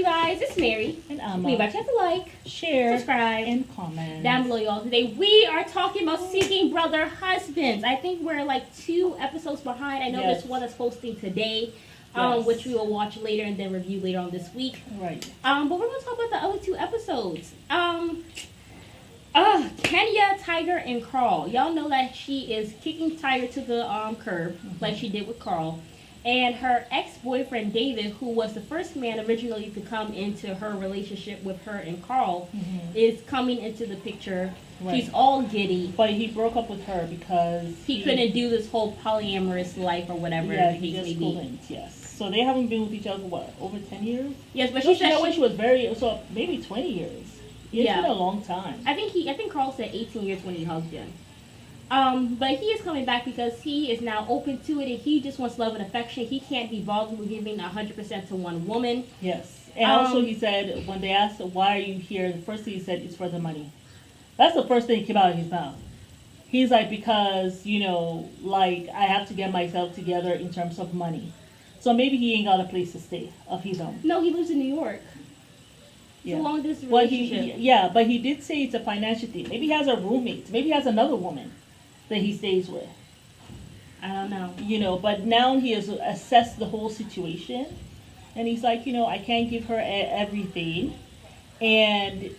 You guys, it's Mary. And Amma. We invite you to like, share, subscribe, and comment down below, y'all. Today we are talking about seeking brother husbands. I think we're like 2 episodes behind. I know there's one that's posting today, which we will watch later and then review later on this week. Right. But we're gonna talk about the other 2 episodes. Kenya, Tiger, and Carl. Y'all know that she is kicking Tiger to the curb, like she did with Carl. And her ex-boyfriend, David, who was the first man originally to come into her relationship with her and Carl, is coming into the picture. Right. He's all giddy. But he broke up with her because he couldn't do this whole polyamorous life or whatever. Yeah, he just couldn't, yes. So they haven't been with each other, what, over 10 years? Yes, but she said she was so maybe 20 years. It's been a long time. I think Carl said 18 years when he hugged him. But he is coming back because he is now open to it and he just wants love and affection. He can't be vulnerable giving 100% to one woman. Yes. And also he said, when they asked, why are you here? The first thing he said, it's for the money. That's the first thing that came out of his mouth. He's like, because, I have to get myself together in terms of money. So maybe he ain't got a place to stay of his own. No, he lives in New York. Yeah. It's a long distance relationship. But he did say it's a financial thing. Maybe he has a roommate. Maybe he has another woman that he stays with. I don't know. But now he has assessed the whole situation. And he's like, I can't give her everything. And,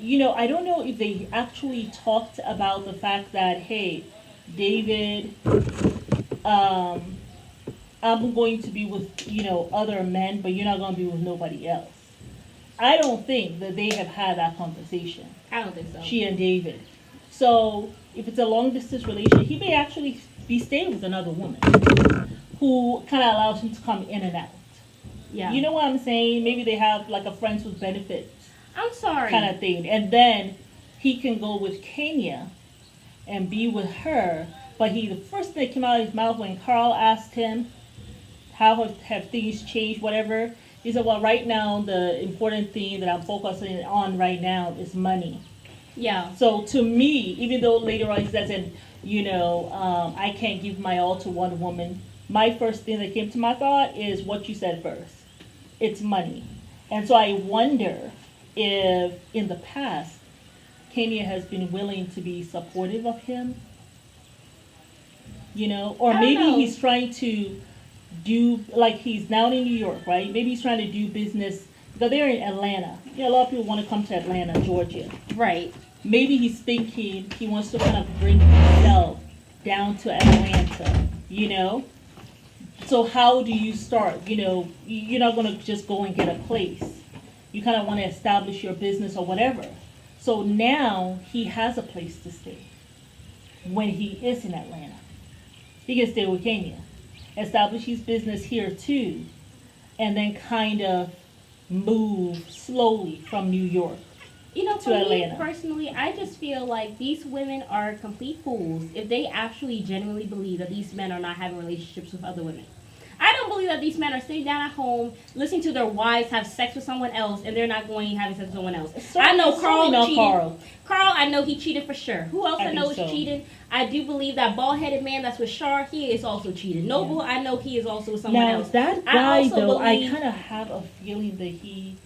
I don't know if they actually talked about the fact that, hey, David, I'm going to be with, other men, but you're not going to be with nobody else. I don't think that they have had that conversation. I don't think so. She and David. So if it's a long distance relationship, he may actually be staying with another woman who kind of allows him to come in and out. Yeah. You know what I'm saying? Maybe they have like a friends with benefits. I'm sorry. Kind of thing. And then he can go with Kenya and be with her. But the first thing that came out of his mouth when Carl asked him, how have things changed, whatever, he said, well, right now, the important thing that I'm focusing on right now is money. Yeah. So to me, even though later on he says, I can't give my all to one woman, my first thing that came to my thought is what you said first. It's money. And so I wonder if in the past, Kenya has been willing to be supportive of him, or maybe he's trying to do, like he's now in New York, right? Maybe he's trying to do business, because they're in Atlanta. A lot of people want to come to Atlanta, Georgia. Right. Maybe he's thinking he wants to kind of bring himself down to Atlanta, So how do you start? You're not going to just go and get a place. You kind of want to establish your business or whatever. So now he has a place to stay when he is in Atlanta. He can stay with Kenya. Establish his business here too, and then kind of move slowly from New York to Atlanta. Me personally, I just feel like these women are complete fools if they actually genuinely believe that these men are not having relationships with other women. I don't believe that these men are sitting down at home listening to their wives have sex with someone else and they're not going having sex with someone else. I know Carl cheated. Carl, I know he cheated for sure. Who else I know is cheating? I do believe that bald-headed man that's with Shar, he is also cheating. Noble, I know he is also with someone else. Now, that guy, though, I kind of have a feeling that he's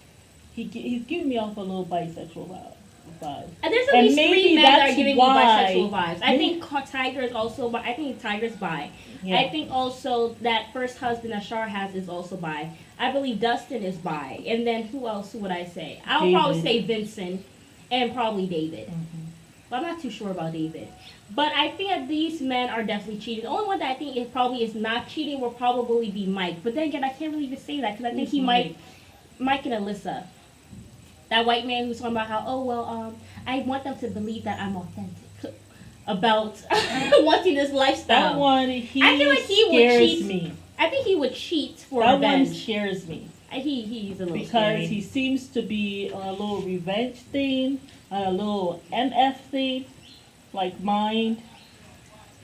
giving me off a little bisexual vibe. And there's at least 3 men that are giving me bisexual vibes. I think Tiger is also bi. I think Tiger's bi. Yeah. I think also that first husband that Shar has is also bi. I believe Dustin is bi. And then who else would I say? I'll probably say Vincent and probably David. Mm-hmm. But I'm not too sure about David. But I think that these men are definitely cheating. The only one that I think is not cheating will probably be Mike. But then again, I can't really even say that because I think Mike and Alyssa. That white man who's talking about how, I want them to believe that I'm authentic about wanting this lifestyle. That one, I feel like he would cheat. Me. I think he would cheat for revenge. That one scares me. He's a little because scary. He seems to be on a little revenge thing, on a little MF thing, like mind.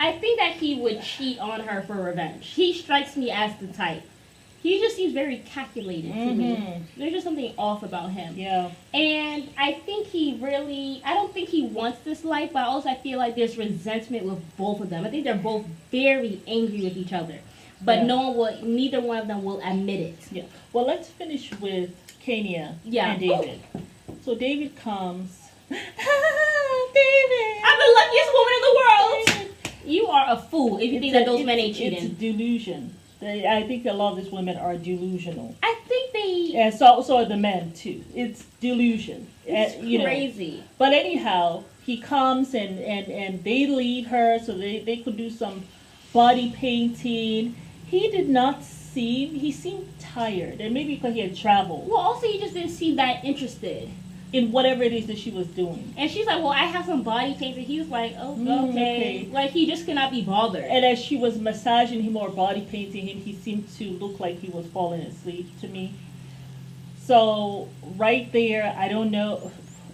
I think that he would cheat on her for revenge. He strikes me as the type. He just seems very calculated to me. There's just something off about him. Yeah. And I think I don't think he wants this life, but also I feel like there's resentment with both of them. I think they're both very angry with each other. But neither one of them will admit it. Yeah. Well, let's finish with Kenya Yeah. and David. So David comes. David! I'm the luckiest woman in the world. You are a fool if you think that those men ain't cheating. It's a delusion. I think a lot of these women are delusional. I think they. And so are the men too. It's delusion. It's crazy. But anyhow, he comes and they leave her so they could do some body painting. He did not seem. He seemed tired, and maybe because he had traveled. Well, also he just didn't seem that interested In whatever it is that she was doing. And she's like, well, I have some body painting. He was like, oh, okay. Like, he just cannot be bothered. And as she was massaging him or body painting him, he seemed to look like he was falling asleep to me. So, right there, I don't know.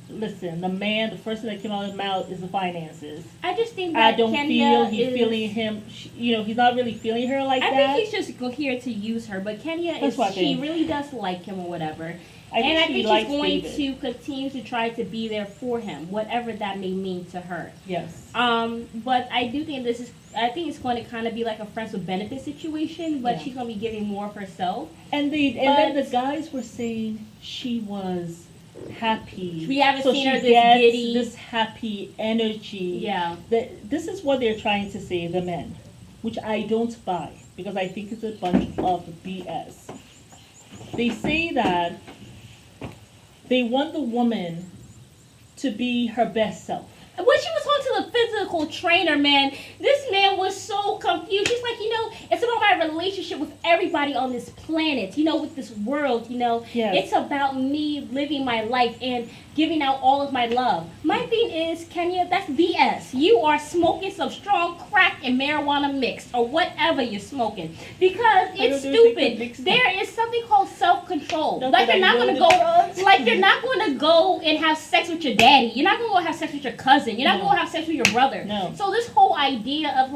Listen, the first thing that came out of his mouth is the finances. I just think that I don't Kenya feel he's feeling him. He's not really feeling her like that. I think he's just here to use her. But Kenya, she really does like him or whatever. I think she's going to continue to try to be there for him, whatever that may mean to her. Yes. But I do think I think it's going to kind of be like a friends with benefit situation, but she's going to be giving more of herself. And then the guys were saying she was happy. We haven't seen her this giddy. This happy energy. Yeah. This is what they're trying to say, the men, which I don't buy because I think it's a bunch of BS. They say that they want the woman to be her best self. When she was talking to the physical trainer, man, this man was so confused. He's like, it's about my relationship with everybody on this planet, with this world, Yes. It's about me living my life and giving out all of my love. My thing is, Kenya, that's BS. You are smoking some strong crack and marijuana mixed or whatever you're smoking because it's stupid. There is something called self-control. Like you're not going to go and have sex with your daddy. You're not going to go have sex with your cousin. You're not going to have sex with your brother. No. So this whole idea of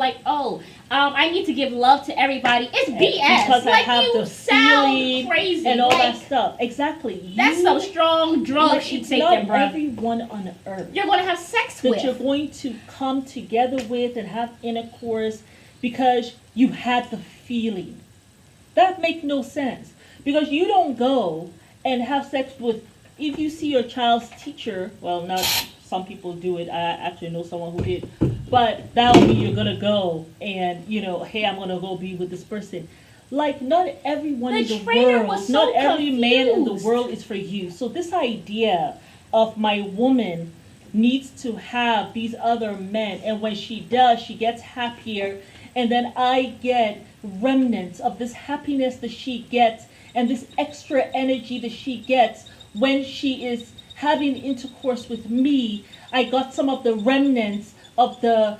I need to give love to everybody, it's BS. Because I have the feeling crazy and all that stuff. Exactly. That's some strong drugs you taking, bro. Everyone on earth you're going to have sex with. That you're going to come together with and have intercourse because you had the feeling. That makes no sense. Because you don't go and have sex with, if you see your child's teacher, well, not some people do it. I actually know someone who did. But that would be you're going to go and, hey, I'm going to go be with this person. Like, not everyone in the world, not every man in the world is for you. So this idea of my woman needs to have these other men. And when she does, she gets happier. And then I get remnants of this happiness that she gets and this extra energy that she gets when she is having intercourse with me. I got some of the remnants of the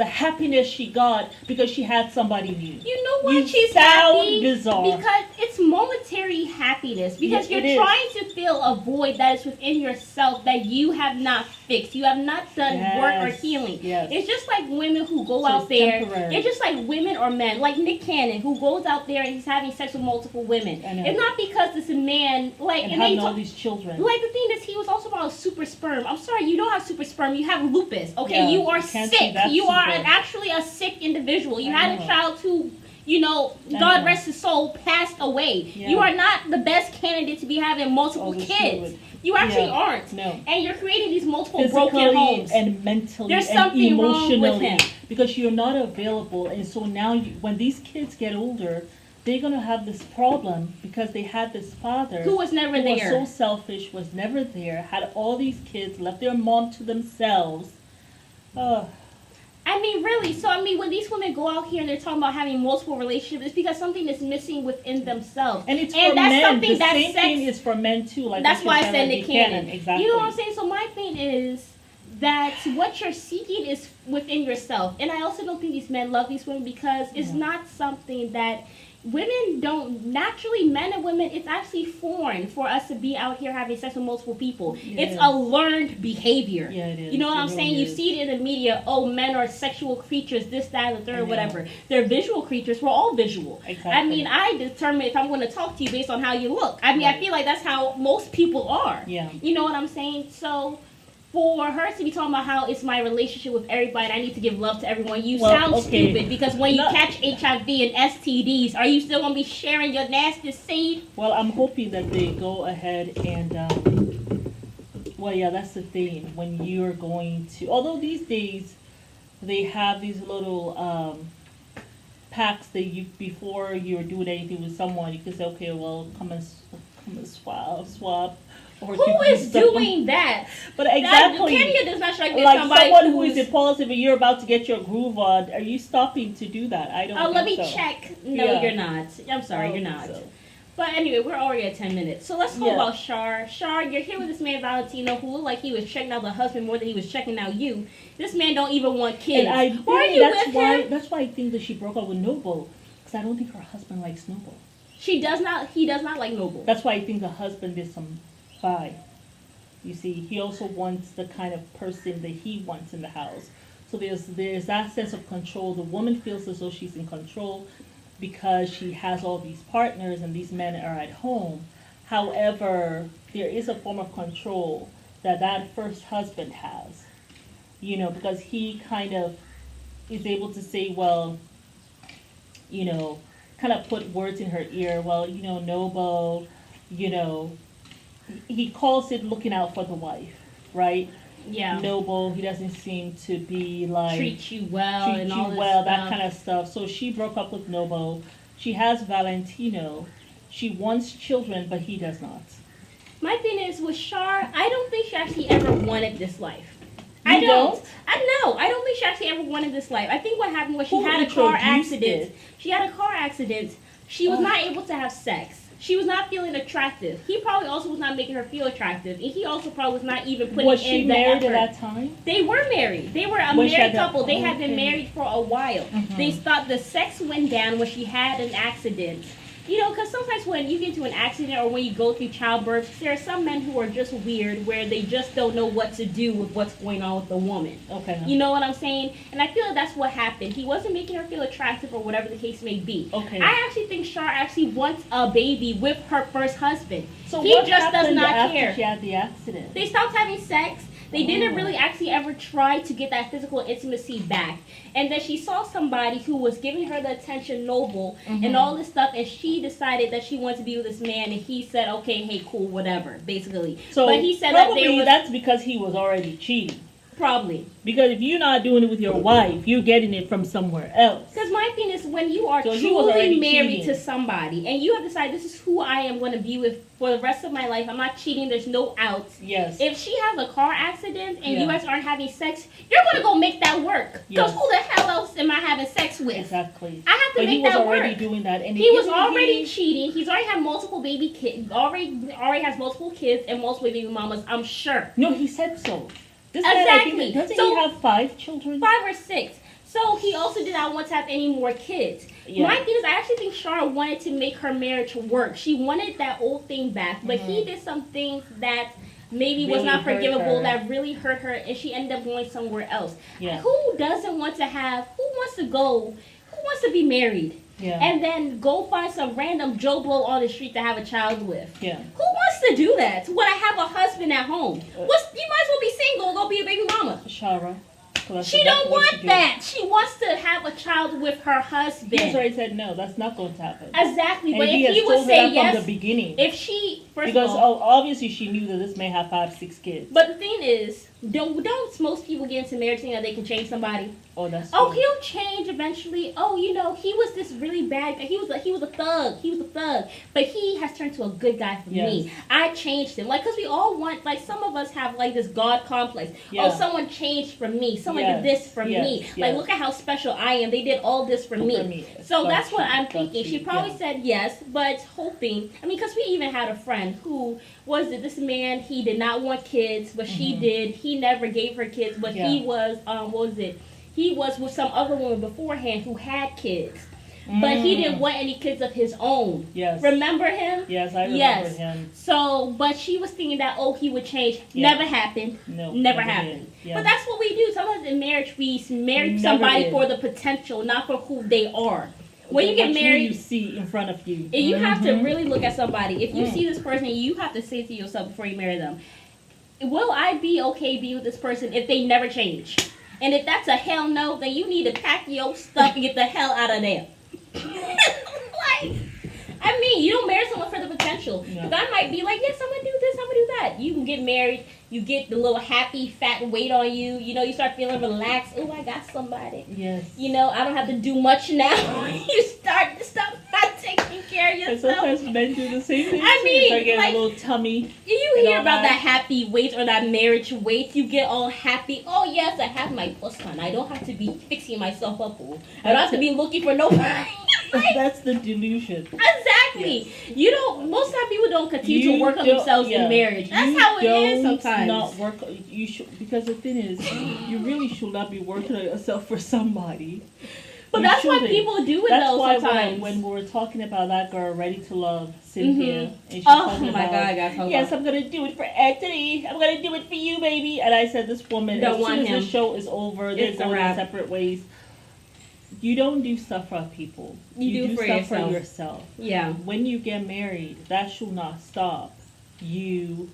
happiness she got because she had somebody new. You know why she's happy? Bizarre. Because it's momentary happiness. Because you're trying to fill a void that is within yourself that you have not fixed. You have not done work or healing. Yes. It's just like women who go out there. Temporary. It's just like women or men. Like Nick Cannon, who goes out there and he's having sex with multiple women. It's not because this man and having all these children. Like the thing is, he was also about super sperm. I'm sorry, you don't have super sperm. You have lupus. Okay, yeah, you are sick. You are actually a sick individual. You had a child who, God rest his soul, passed away. Yeah. You are not the best candidate to be having multiple kids. You actually aren't. No. And you're creating these multiple physically broken homes. And mentally There's and something emotionally. Wrong with him. Because you're not available. And so now when these kids get older, they're going to have this problem because they had this father who was never there. Who was so selfish, was never there, had all these kids, left their mom to themselves. I mean, really. So, when these women go out here and they're talking about having multiple relationships, it's because something is missing within themselves. And it's for men. The same thing is for men, too. Like that's why I said Nick Cannon. Exactly. You know what I'm saying? So, my thing is that what you're seeking is within yourself. And I also don't think these men love these women because it's not something that women don't naturally, men and women, it's actually foreign for us to be out here having sex with multiple people. It's a learned behavior. Yeah, it is. You know what I'm saying? You see it in the media, men are sexual creatures, this, that, and the third, whatever. They're visual creatures. We're all visual. Exactly. I determine if I'm going to talk to you based on how you look. I feel like that's how most people are. Yeah. You know what I'm saying? So for her to be talking about how it's my relationship with everybody and I need to give love to everyone, you sound stupid, because when you catch HIV and STDs, are you still going to be sharing your nasty seed? Well, I'm hoping that they go ahead and, well, yeah, that's the thing. When you're going to, although these days they have these little packs that you, before you're doing anything with someone, you can say, okay, well, come and swap. Or who is doing that? But exactly, Kenya does not strike me like as somebody someone who is impulsive and you're about to get your groove on. Are you stopping to do that? I don't. Oh, let me so. check. No, you're not. I'm sorry, you're not. So. But anyway, we're already at 10 minutes. So let's talk about Shar. Shar, you're here with this man Valentino, who looked like he was checking out the husband more than he was checking out you. This man don't even want kids. And why are you with him? That's why I think that she broke up with Noble, because I don't think her husband likes Noble. She does not. He does not like Noble. That's why I think the husband is some bi. You see, he also wants the kind of person that he wants in the house. So there's that sense of control. The woman feels as though she's in control because she has all these partners and these men are at home. However, there is a form of control that first husband has. You know, because he kind of is able to say, well, you know, kind of put words in her ear. Well, you know, Noble, you know, he calls it looking out for the wife, right? Yeah. Noble, he doesn't seem to be like treat you well, that kind of stuff. So she broke up with Noble. She has Valentino. She wants children, but he does not. My thing is with Shar, I don't think she actually ever wanted this life. I don't think she actually ever wanted this life. I think what happened was she had a car accident. She had a car accident. She was not able to have sex. She was not feeling attractive. He probably also was not making her feel attractive. And he also probably was not even putting in the effort. Was she married at that time? They were married. They were a married couple. They had been married for a while. Mm-hmm. They thought the sex went down when she had an accident. You know, because sometimes when you get into an accident or when you go through childbirth, there are some men who are just weird where they just don't know what to do with what's going on with the woman. Okay. You know what I'm saying? And I feel like that's what happened. He wasn't making her feel attractive or whatever the case may be. Okay. I actually think Shar actually wants a baby with her first husband. So he what just does not after care. She had the accident? They stopped having sex. They didn't really actually ever try to get that physical intimacy back. And then she saw somebody who was giving her the attention, Noble, and all this stuff, and she decided that she wanted to be with this man, and he said, okay, hey, cool, whatever, basically. So but he said probably that's because he was already cheating. Probably. Because if you're not doing it with your wife, you're getting it from somewhere else. Because my thing is, when you are truly married to somebody, and you have decided this is who I am going to be with for the rest of my life, I'm not cheating, there's no outs. Yes. If she has a car accident and you guys aren't having sex, you're going to go make that work. Because who the hell else am I having sex with? Exactly. I have to make that work. He was already doing that. And he was already cheating. He's already had multiple baby kids. Already has multiple kids and multiple baby mamas, I'm sure. No, he said so. This exactly. Man, doesn't he have 5 children? 5 or 6. So he also did not want to have any more kids. Yeah. My thing is, I actually think Shar wanted to make her marriage work. She wanted that old thing back, but he did some things that maybe really was not forgivable, that really hurt her, and she ended up going somewhere else. Yeah. Who doesn't want to have, who wants to be married? Yeah. And then go find some random Joe Blow on the street to have a child with. Yeah. Who wants to do that? When I have a husband at home. You might as well be single and go be a baby mama. Shara. She don't want that. She wants to have a child with her husband. He's already said no. That's not going to happen. Exactly. And but if he would say yes from the beginning, if she because obviously she knew that this may have 5, 6 kids. But the thing is, don't most people get into marriage thinking that they can change somebody? Oh, that's true. Oh, he'll change eventually. Oh, you know, he was this really bad guy. He was a thug. He was a thug. But he has turned to a good guy for me. I changed him. Like, because we all want, like, some of us have, like, this God complex. Yeah. Oh, someone changed for me. Someone did this for me. Like, look at how special I am. They did all this for me. So that's what I'm thinking. She probably said yes, but hoping. I mean, because we even had a friend who was this man. He did not want kids, but she did. He never gave her kids, but he was, He was with some other woman beforehand who had kids. But he didn't want any kids of his own. Yes. Remember him? Yes, I remember him. So, but she was thinking that, he would change. Never happened. No. Never happened. Yeah. But that's what we do. Sometimes in marriage, we marry somebody for the potential, not for who they are. When you get married, you see in front of you. You have to really look at somebody. If you see this person, you have to say to yourself before you marry them, will I be okay being with this person if they never change? And if that's a hell no, then you need to pack your stuff and get the hell out of there. Like, I mean, you don't marry someone for the potential. No. Because I might be like, yes, I'm going to do this, I'm going to do that. You can get married, you get the little happy, fat weight on you. You know, you start feeling relaxed. Oh, I got somebody. Yes. You know, I don't have to do much now. You start to stop taking care of yourself. And sometimes men do the same thing. I mean, start getting like, a little tummy. You hear about that happy weight or that marriage weight. You get all happy. Oh, yes, I have my plus on. I don't have to be fixing myself up. I don't have to be looking for nobody. That's the delusion. Exactly. Yes. You don't. Most time people don't continue to work on themselves in marriage. That's how it is sometimes. Not work. You should, because the thing is, you really should not be working on yourself for somebody. But that's why people do it though sometimes. That's why when we were talking about that girl, Ready to Love, Cynthia, and she's oh talking my about, God, I gotta talk yes, about. I'm gonna do it for Anthony. I'm gonna do it for you, baby. And I said, this woman, Don't as want soon as him. the show is over, they're It's a going wrap. separate ways. You don't do stuff for people. You do for stuff yourself. for yourself. Yeah. When you get married, that should not stop. You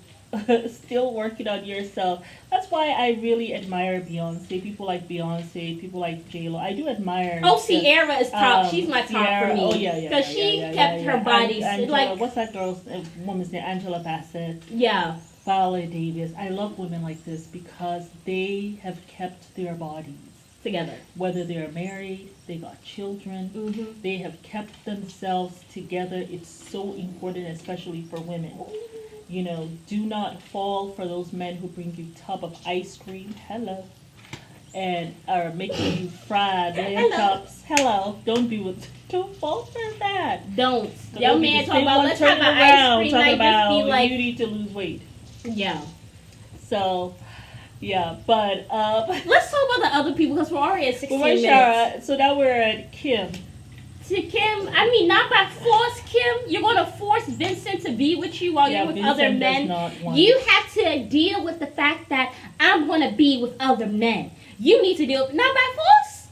still working on yourself. That's why I really admire Beyonce. People like Beyonce. People like J-Lo. I do admire. Oh, Sierra is top. She's my top Sierra, for me. Oh yeah, yeah. Because she kept her body like. What's that girl's woman's name? Angela Bassett. Yeah. Viola Davis. I love women like this because they have kept their bodies Together. Whether they're married, they got children, Mm-hmm. they have kept themselves together. It's so important, especially for women. You know, do not fall for those men who bring you a tub of ice cream. Hello. And are making you fried lamb chops. Hello. Don't fall for that. Don't. So Your man talk about, let's have an ice cream night. Just be like, you need to lose weight. Yeah. So, yeah, but let's talk about the other people because we're already at 16 minutes. Shara, so now we're at Kim. To Kim, I mean, not by force, Kim. You're going to force Vincent to be with you while you're with Vincent other men. You have to deal with the fact that I'm going to be with other men. You need to deal with, not by force.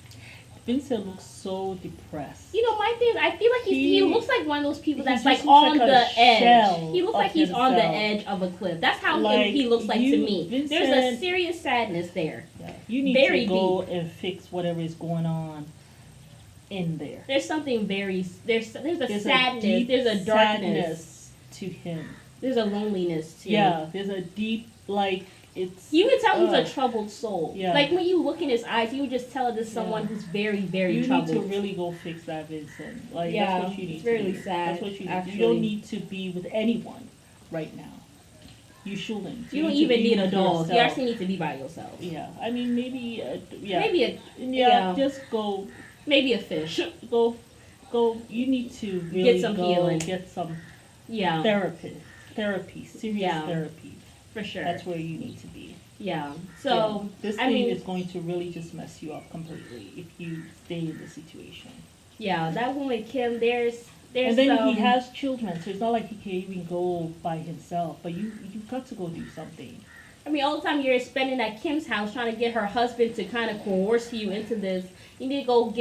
Vincent looks so depressed. You know, my thing is, I feel like he looks like one of those people that's like like on the edge. He looks like he's himself. on the edge of a cliff. That's how he looks like to me. Vincent, there's a serious sadness there. Yeah, you need very to go deep. and fix whatever is going on in there. There's something there's a sadness. There's a darkness sadness to him. There's a loneliness too. Yeah, there's a deep, like, it's... You can tell he's a troubled soul. Yeah. Like, when you look in his eyes, you would just tell this someone who's very, very troubled. You need to really go fix that, Vincent. Like, yeah, that's what you need it's to really do. sad. That's what you need. Actually. You don't need to be with anyone right now. You shouldn't. You don't even need a dog. You actually need to be by yourself. Yeah, I mean, maybe, just go... Maybe a fish. Go. You need to really get some healing. Get some therapy, serious therapy. For sure. That's where you need to be. Yeah. So this thing is going to really just mess you up completely if you stay in the situation. Yeah, that woman Kim, there's and then he has children, so it's not like he can even go by himself. But you've got to go do something. I mean, all the time you're spending at Kim's house trying to get her husband to kind of coerce you into this. You need to go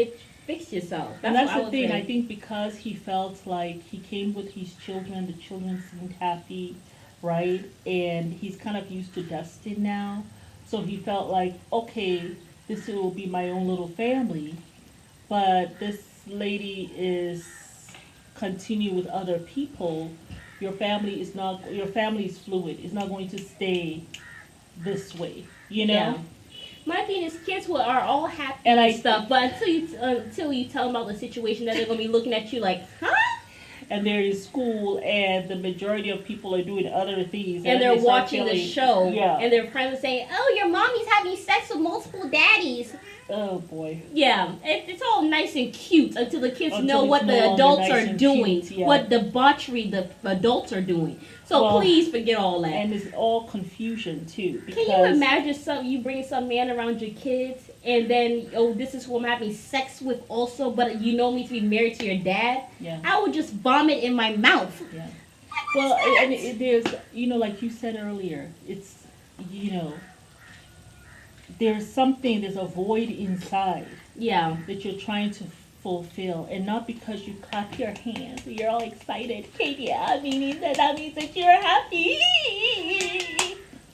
fix yourself. That's the thing. I think because he felt like he came with his children, the children seemed happy, right? And he's kind of used to Dustin now. So he felt like, okay, this will be my own little family. But this lady is continue with other people. Your family is fluid. It's not going to stay this way, you know? Yeah. My thing is, kids are all happy and stuff, but until you tell them about the situation, that they're gonna be looking at you like, huh? And they're in school, and the majority of people are doing other things, and they're watching the show, and their friends are saying, "Oh, your mommy's having sex with multiple daddies." Oh boy. Yeah, it's all nice and cute until the kids know what the adults are doing, what debauchery the adults are doing. So please forget all that. And it's all confusion too. Can you imagine you bring some man around your kids and then, oh, this is who I'm having sex with also, but you know me to be married to your dad? Yeah. I would just vomit in my mouth. Yeah. Well, and there's, like you said earlier, it's, there's a void inside. Yeah. That you're trying to fulfill, and not because you clap your hands, you're all excited. Katie, that means that you're happy.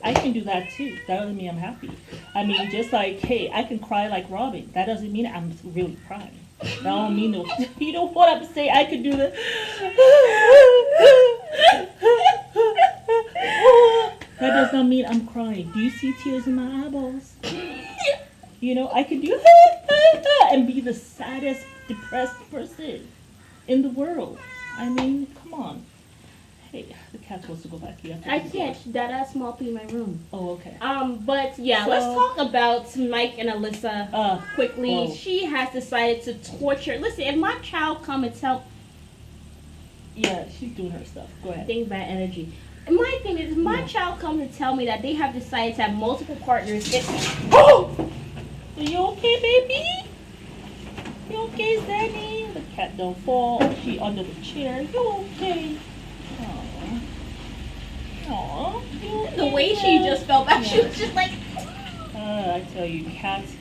I can do that too. That doesn't mean I'm happy. I mean, just like, hey, I can cry like Robin. That doesn't mean I'm really crying. That don't mean no. You know what I'm saying? I can do the. That does not mean I'm crying. Do you see tears in my eyeballs? You know, I can do and be the saddest, depressed person in the world. I mean, come on. Hey, the cat supposed to go back here. I can't. That small pee in my room. Oh, okay. But yeah, So, let's talk about Mike and Alyssa quickly. whoa. She has decided to torture. Listen, if my child come and tell, Yeah, she's doing her stuff. Go ahead. think bad energy. My thing is, if my child comes and tell me that they have decided to have multiple partners, Oh! Are you okay, baby? You okay, Zanny? The cat don't fall. She under the chair. You okay? Aww. Aww. You okay, the way she Zan? just fell back, she Yeah. was just like, I tell you, cats.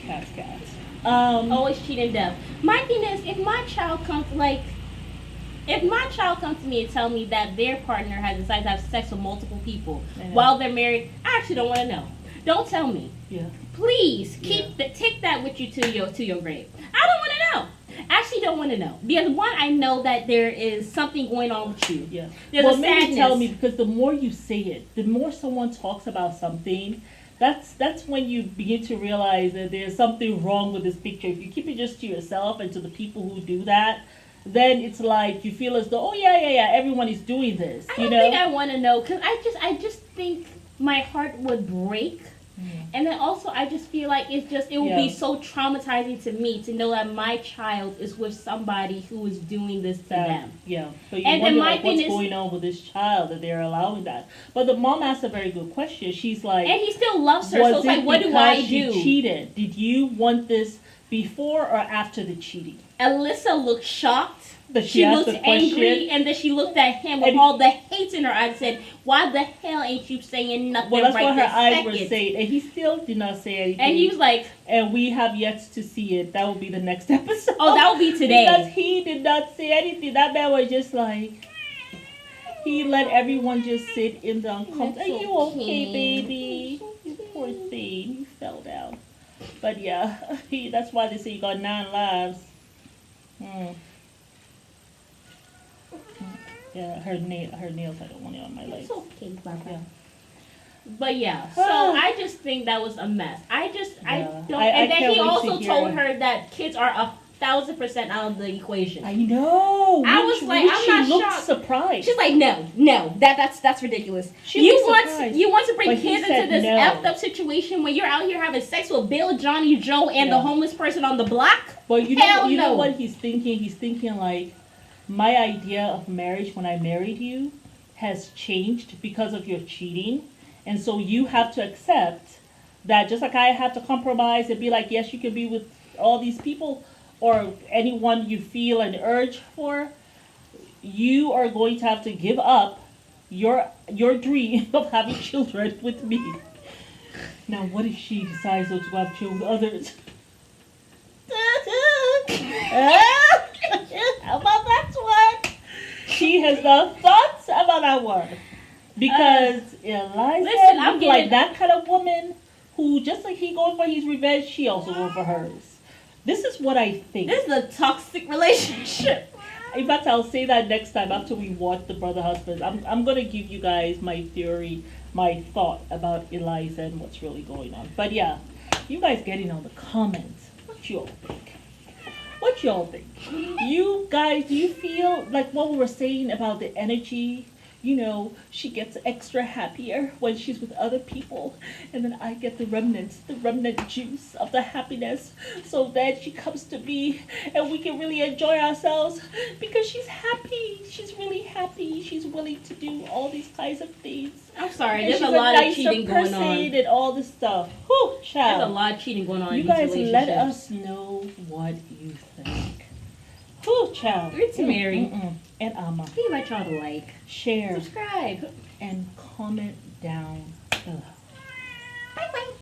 always cheating death. My thing is, if my child comes to me and tell me that their partner has decided to have sex with multiple people while they're married, I actually don't want to know. Don't tell me. Yeah. Please take that with you to your grave. I don't want to know. Actually, don't want to know because one, I know that there is something going on with you. Yeah. There's Well, a maybe sadness. tell me, because the more you say it, the more someone talks about something. That's when you begin to realize that there's something wrong with this picture. If you keep it just to yourself and to the people who do that, then it's like you feel as though, oh yeah, everyone is doing this. I don't think I want to know because I just think my heart would break. And then also, I just feel like it would be so traumatizing to me to know that my child is with somebody who is doing this to them. Yeah. So you And wonder then my like, thing what's is- going on with this child that they're allowing that. But the mom asked a very good question. She's like, And he still loves her, so it's like, what do I do? She cheated? Did you want this before or after the cheating? Alyssa looked shocked. That She asked looked the question. angry, and then she looked at him with And- all the hate in her eyes and said, why the hell ain't you saying nothing Well, that's right what her this eyes second? were saying, and he still did not say anything. And he was like, and we have yet to see it. That will be the next episode. oh, that will be today. Because he did not say anything. That man was just like, he let everyone just sit in the uncomfortable. Are you okay, baby? You poor thing. He fell down. But yeah, that's why they say you got 9 lives. Yeah, her nails, I don't want it on my legs. It's okay, Baba. Yeah. But yeah, so I just think that was a mess. I don't. And then can't he wait to also hear told it. her that kids are 1,000% out of the equation. I know. I was like, I'm she not looked shocked. surprised. She's like, no, that's ridiculous. She You was surprised. want to bring But he kids said into this no. effed up situation when you're out here having sex with Bill, Johnny, Joe, and the Yeah. homeless person on the block? But you Hell know no. what he's thinking? He's thinking like, my idea of marriage when I married you has changed because of your cheating. And so you have to accept that, just like I have to compromise and be like, yes, you can be with all these people or anyone you feel an urge for, you are going to have to give up your dream of having children with me. Now, what if she decides to have children with others? About that one. She has no thoughts about that one. Because Eliza listen, I'm looked like getting- that kind of woman who, just like he going for his revenge, she also going for hers. This is what I think. This is a toxic relationship. In fact, I'll say that next time after we watch The Brother Husbands. I'm going to give you guys my theory, my thought about Eliza and what's really going on. But yeah, you guys getting on the comments. What you all think? What y'all think? You guys, do you feel like what we were saying about the energy? You know, she gets extra happier when she's with other people, and then I get the remnant juice of the happiness. So then she comes to me, and we can really enjoy ourselves because she's happy. She's really happy. She's willing to do all these kinds of things. I'm sorry, And there's she's a lot of nicer cheating going person on. and all this stuff. Whew, child. There's a lot of cheating going on You in guys these let relationships. us know what you think. Whew, child. It's Mary. And Amma. Give my child a like. Share Subscribe. and comment down below.